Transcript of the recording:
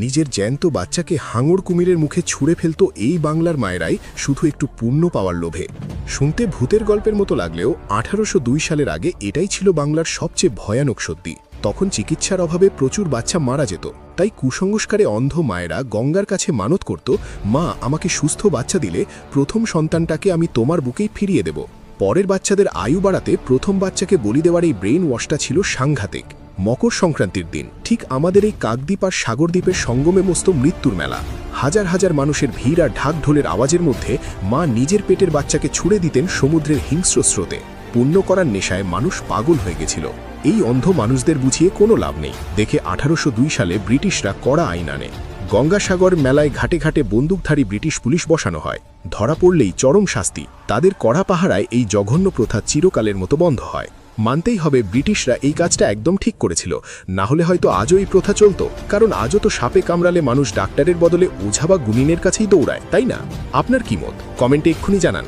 নিজের জ্যান্ত বাচ্চাকে হাঙর কুমিরের মুখে ছুঁড়ে ফেলত এই বাংলার মায়েরাই শুধু একটু পুণ্য পাওয়ার লোভে। শুনতে ভূতের গল্পের মতো লাগলেও 1802 সালের আগে এটাই ছিল বাংলার সবচেয়ে ভয়ানক সত্যি। তখন চিকিৎসার অভাবে প্রচুর বাচ্চা মারা যেত, তাই কুসংস্কারে অন্ধ মায়েরা গঙ্গার কাছে মানত করত, মা আমাকে সুস্থ বাচ্চা দিলে প্রথম সন্তানটাকে আমি তোমার বুকেই ফিরিয়ে দেব। পরের বাচ্চাদের আয়ু বাড়াতে প্রথম বাচ্চাকে বলি দেওয়ার এই ব্রেইন ওয়াশটা ছিল সাংঘাতিক। মকর সংক্রান্তির দিন ঠিক আমাদের এই কাকদ্বীপ আর সাগরদ্বীপের সঙ্গমে মস্ত মৃত্যুর মেলা। হাজার হাজার মানুষের ভিড় আর ঢাক ঢোলের আওয়াজের মধ্যে মা নিজের পেটের বাচ্চাকে ছুড়ে দিতেন সমুদ্রের হিংস্র স্রোতে। পুণ্য করার নেশায় মানুষ পাগল হয়ে গেছিল। এই অন্ধ মানুষদের বুঝিয়ে কোনো লাভ নেই দেখে 1802 সালে ব্রিটিশরা কড়া আইন আনে। গঙ্গাসাগর মেলায় ঘাটে ঘাটে বন্দুকধারী ব্রিটিশ পুলিশ বসানো হয়। ধরা পড়লেই চরম শাস্তি। তাদের কড়া পাহারায় এই জঘন্য প্রথা চিরকালের মতো বন্ধ হয়। মানতেই হবে ব্রিটিশরা এই কাজটা একদম ঠিক করেছিল, না হলে হয়তো আজও এই প্রথা চলত। কারণ আজও তো সাপে কামড়ালে মানুষ ডাক্তারের বদলে ওঝা বা গুনিনের কাছেই দৌড়ায়, তাই না? আপনার কি মত? কমেন্টে এক্ষুনি জানান।